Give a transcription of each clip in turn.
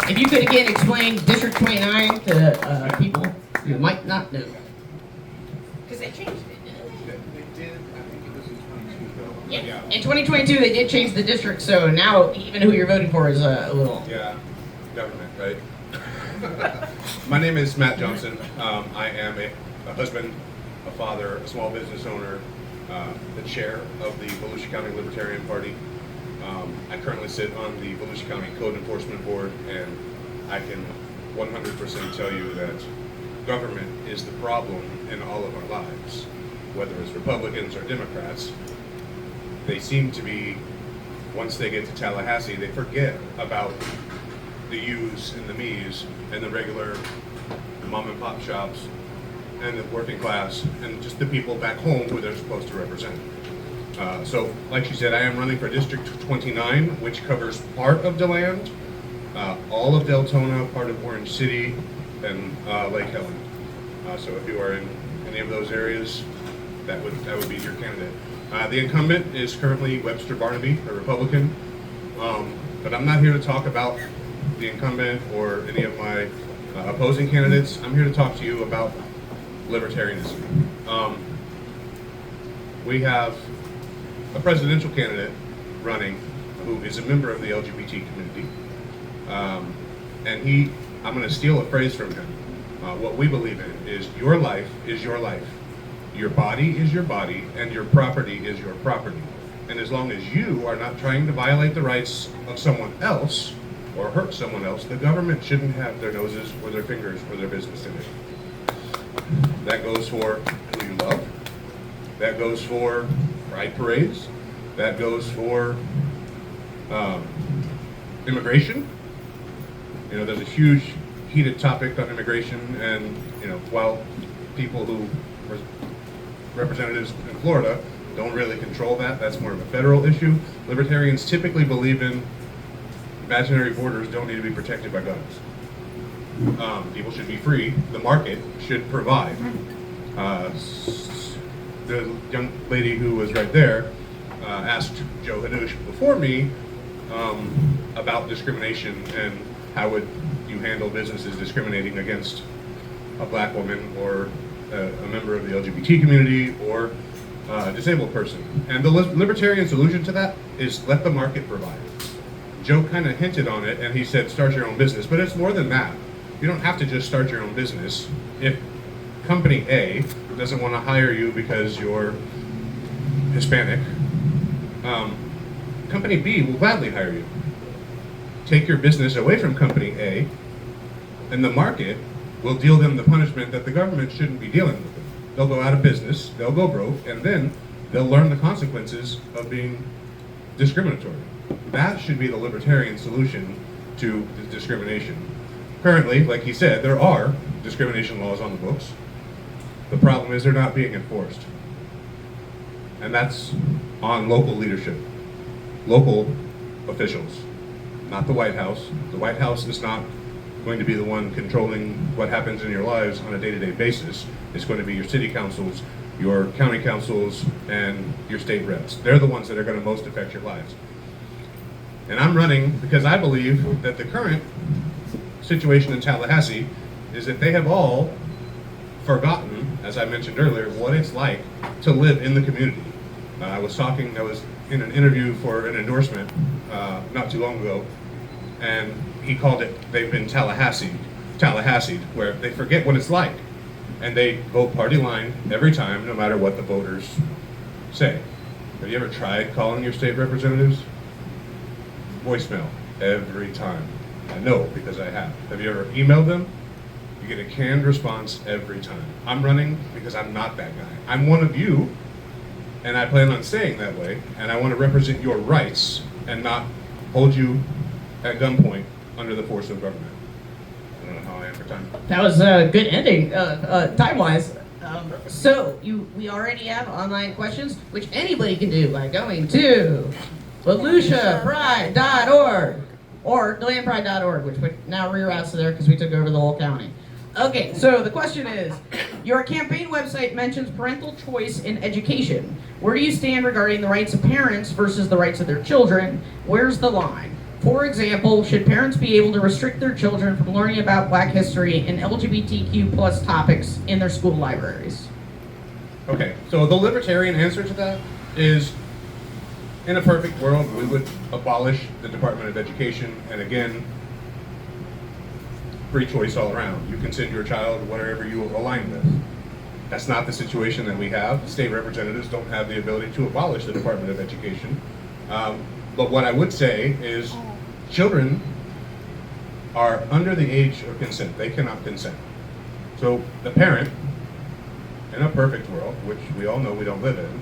If you could again explain District 29 to people who might not know. Because they changed it, didn't they? They did, I think it was in 22 though. Yeah. In 2022, they did change the district, so now even who you're voting for is a little... Yeah, government, right? My name is Matt Johnson. I am a husband, a father, a small business owner, the chair of the Volusia County Libertarian Party. I currently sit on the Volusia County Code Enforcement Board, and I can 100% tell you that government is the problem in all of our lives, whether it's Republicans or Democrats. They seem to be, once they get to Tallahassee, they forget about the yous and the me's and the regular mom and pop shops and the working class and just the people back home who they're supposed to represent. So, like she said, I am running for District 29, which covers part of DeLand, all of Deltona, part of Orange City, and Lake Helen. So if you are in any of those areas, that would be your candidate. The incumbent is currently Webster Barnaby, a Republican, but I'm not here to talk about the incumbent or any of my opposing candidates. I'm here to talk to you about libertarianism. We have a presidential candidate running who is a member of the LGBT community, and I'm going to steal a phrase from him. What we believe in is your life is your life. Your body is your body, and your property is your property. And as long as you are not trying to violate the rights of someone else or hurt someone else, the government shouldn't have their noses or their fingers or their business in it. That goes for who you love. That goes for pride parades. That goes for immigration. You know, there's a huge heated topic on immigration, and while people who were representatives in Florida don't really control that, that's more of a federal issue. Libertarians typically believe in imaginary borders don't need to be protected by guns. People should be free. The market should provide. The young lady who was right there asked Joe Hanush before me about discrimination and how would you handle businesses discriminating against a black woman or a member of the LGBT community or a disabled person. And the Libertarian solution to that is let the market provide. Joe kind of hinted on it, and he said start your own business, but it's more than that. You don't have to just start your own business. If company A doesn't want to hire you because you're Hispanic, company B will gladly hire you. Take your business away from company A, and the market will deal them the punishment that the government shouldn't be dealing with them. They'll go out of business, they'll go broke, and then they'll learn the consequences of being discriminatory. That should be the libertarian solution to the discrimination. Currently, like he said, there are discrimination laws on the books. The problem is they're not being enforced. And that's on local leadership, local officials, not the White House. The White House is not going to be the one controlling what happens in your lives on a day-to-day basis. It's going to be your city councils, your county councils, and your state reps. They're the ones that are going to most affect your lives. And I'm running because I believe that the current situation in Tallahassee is that they have all forgotten, as I mentioned earlier, what it's like to live in the community. I was in an interview for an endorsement not too long ago, and he called it, they've been Tallahassee, where they forget what it's like. And they vote party line every time, no matter what the voters say. Have you ever tried calling your state representatives? Voicemail every time. I know because I have. Have you ever emailed them? You get a canned response every time. I'm running because I'm not that guy. I'm one of you, and I plan on staying that way, and I want to represent your rights and not hold you at gunpoint under the force of government. I don't know how I am for time. That was a good ending, time-wise. So we already have online questions, which anybody can do by going to VolusiaPride.org or DeLandPride.org, which now reroutes to there because we took over the whole county. Okay, so the question is, your campaign website mentions parental choice in education. Where do you stand regarding the rights of parents versus the rights of their children? Where's the line? For example, should parents be able to restrict their children from learning about Black history and LGBTQ plus topics in their school libraries? Okay, so the libertarian answer to that is, in a perfect world, we would abolish the Department of Education, and again, free choice all around. You can send your child whatever you align with. That's not the situation that we have. State representatives don't have the ability to abolish the Department of Education. But what I would say is children are under the age of consent. They cannot consent. So the parent, in a perfect world, which we all know we don't live in,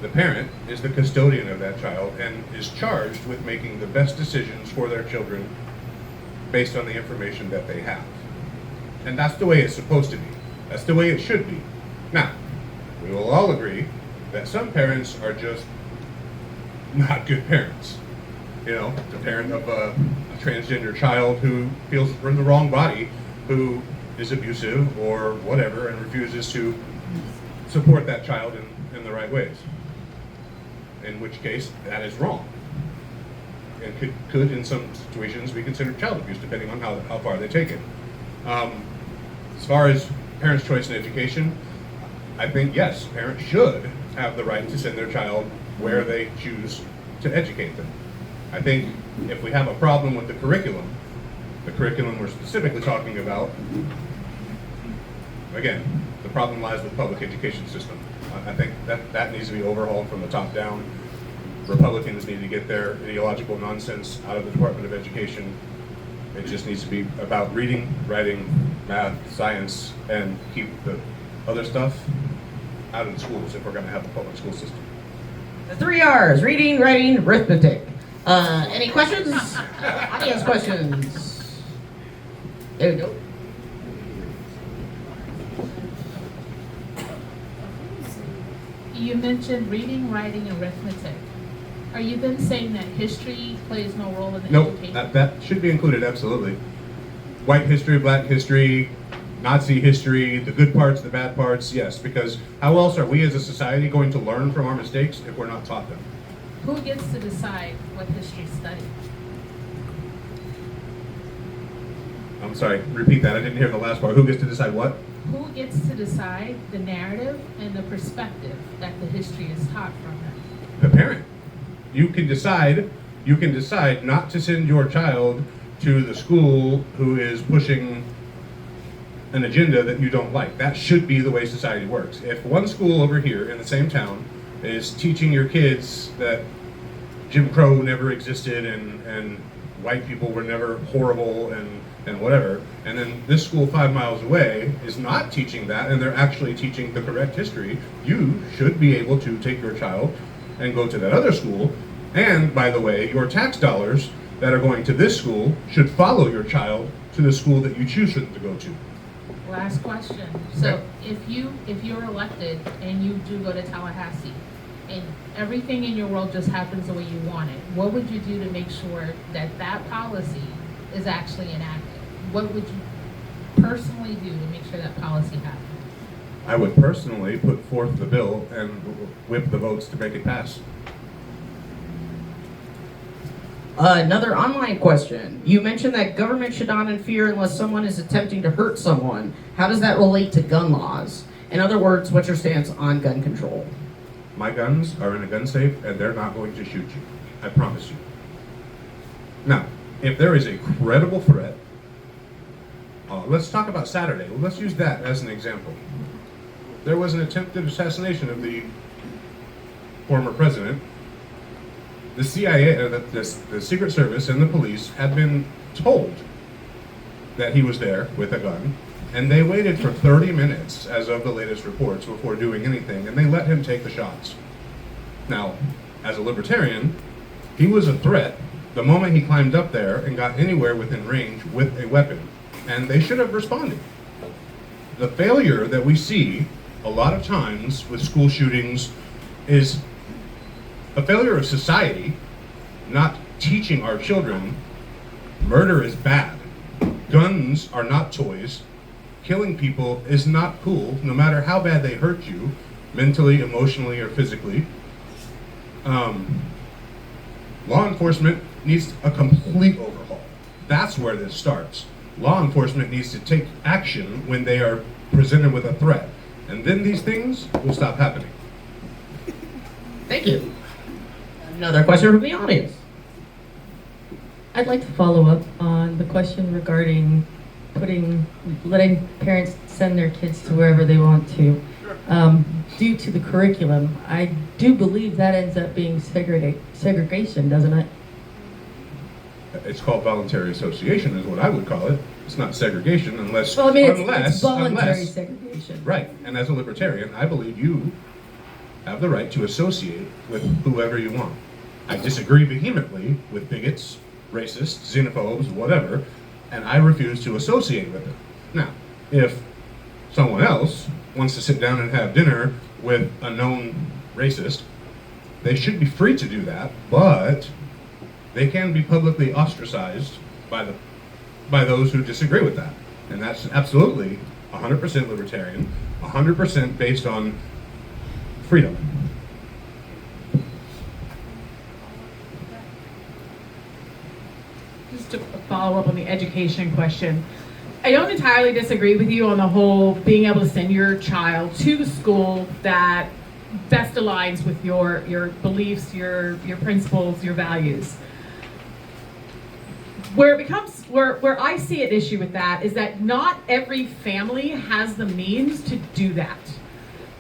the parent is the custodian of that child and is charged with making the best decisions for their children based on the information that they have. And that's the way it's supposed to be. That's the way it should be. Now, we will all agree that some parents are just not good parents. You know, the parent of a transgender child who feels we're in the wrong body, who is abusive or whatever, and refuses to support that child in the right ways. In which case, that is wrong. And could in some situations be considered child abuse, depending on how far they take it. As far as parents' choice in education, I think, yes, parents should have the right to send their child where they choose to educate them. I think if we have a problem with the curriculum we're specifically talking about, again, the problem lies with the public education system. I think that needs to be overhauled from the top down. Republicans need to get their ideological nonsense out of the Department of Education. It just needs to be about reading, writing, math, science, and keep the other stuff out of the schools if we're going to have a public school system. The 3 R's, reading, writing, arithmetic. Any questions? Audience questions? There we go. You mentioned reading, writing, and arithmetic. Are you then saying that history plays no role in the Nope, education? that should be included, absolutely. White history, black history, Nazi history, the good parts, the bad parts, yes, because how else are we as a society going to learn from our mistakes if we're not taught them? Who gets to decide what history study? I'm sorry, repeat that, I didn't hear the last part. Who gets to decide what? Who gets to decide the narrative and the perspective that the history is taught from it? The parent. You can decide not to send your child to the school who is pushing an agenda that you don't like. That should be the way society works. If one school over here in the same town is teaching your kids that Jim Crow never existed and white people were never horrible and whatever, and then this school 5 miles away is not teaching that and they're actually teaching the correct history, you should be able to take your child and go to that other school. And by the way, your tax dollars that are going to this school should follow your child to the school that you choose for them to go to. Last question. So if you're elected and you do go to Tallahassee and everything in your world just happens the way you want it, what would you do to make sure that that policy is actually enacted? What would you personally do to make sure that policy happens? I would personally put forth the bill and whip the votes to make it pass. Another online question. You mentioned that government should not interfere unless someone is attempting to hurt someone. How does that relate to gun laws? In other words, what's your stance on gun control? My guns are in a gun safe and they're not going to shoot you. I promise you. Now, if there is a credible threat, let's talk about Saturday. Let's use that as an example. There was an attempted assassination of the former president. The CIA, the Secret Service and the police had been told that he was there with a gun, and they waited for 30 minutes, as of the latest reports, before doing anything, and they let him take the shots. Now, as a libertarian, he was a threat the moment he climbed up there and got anywhere within range with a weapon, and they should have responded. The failure that we see a lot of times with school shootings is a failure of society not teaching our children murder is bad. Guns are not toys. Killing people is not cool, no matter how bad they hurt you, mentally, emotionally, or physically. Law enforcement needs a complete overhaul. That's where this starts. Law enforcement needs to take action when they are presented with a threat. And then these things will stop happening. Thank you. Another question from the audience. I'd like to follow up on the question regarding letting parents send their kids to wherever they want to. Due to the curriculum, I do believe that ends up being segregation, doesn't it? It's called voluntary association is what I would call it. It's not segregation unless... Well, I mean, it's voluntary segregation. Right, and as a libertarian, I believe you have the right to associate with whoever you want. I disagree vehemently with bigots, racists, xenophobes, whatever, and I refuse to associate with them. Now, if someone else wants to sit down and have dinner with a known racist, they should be free to do that, but they can be publicly ostracized by those who disagree with that. And that's absolutely 100% libertarian, 100% based on freedom. Just to follow up on the education question, I don't entirely disagree with you on the whole being able to send your child to the school that best aligns with your beliefs, your principles, your values. Where I see an issue with that is that not every family has the means to do that.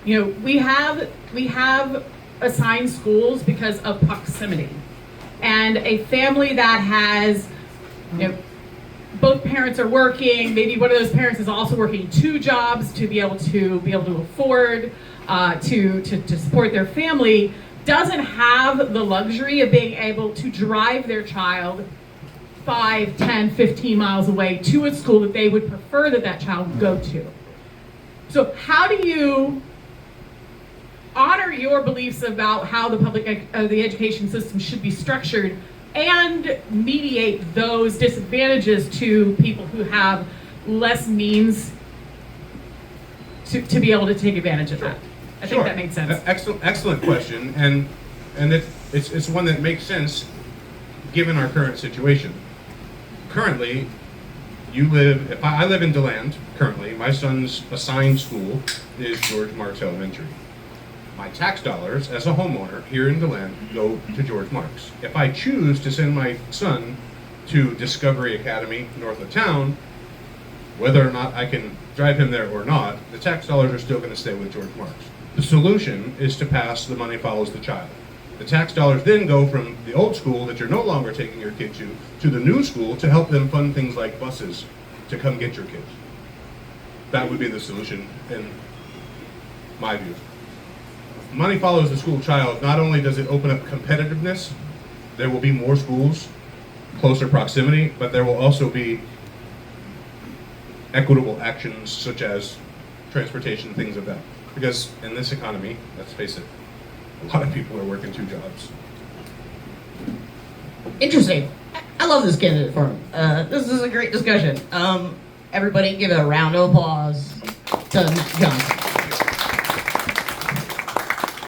You know, we have assigned schools because of proximity, and a family that has, you know, both parents are working, maybe one of those parents is also working 2 jobs to be able to afford to support their family, doesn't have the luxury of being able to drive their child 5, 10, 15 miles away to a school that they would prefer that child go to. So how do you honor your beliefs about how the education system should be structured and mediate those disadvantages to people who have less means to be able to take advantage of that? I think that makes sense. Excellent question, and it's one that makes sense given our current situation. Currently, I live in DeLand currently. My son's assigned school is George Marks Elementary. My tax dollars as a homeowner here in DeLand go to George Marks. If I choose to send my son to Discovery Academy north of town, whether or not I can drive him there or not, the tax dollars are still going to stay with George Marks. The solution is to pass the money follows the child. The tax dollars then go from the old school that you're no longer taking your kid to the new school to help them fund things like buses to come get your kids. That would be the solution in my view. Money follows the school child. Not only does it open up competitiveness, there will be more schools, closer proximity, but there will also be equitable actions such as transportation, things of that. Because in this economy, let's face it, a lot of people are working 2 jobs. Interesting. I love this candidate forum. This is a great discussion. Everybody give a round of applause to Matt Johnson.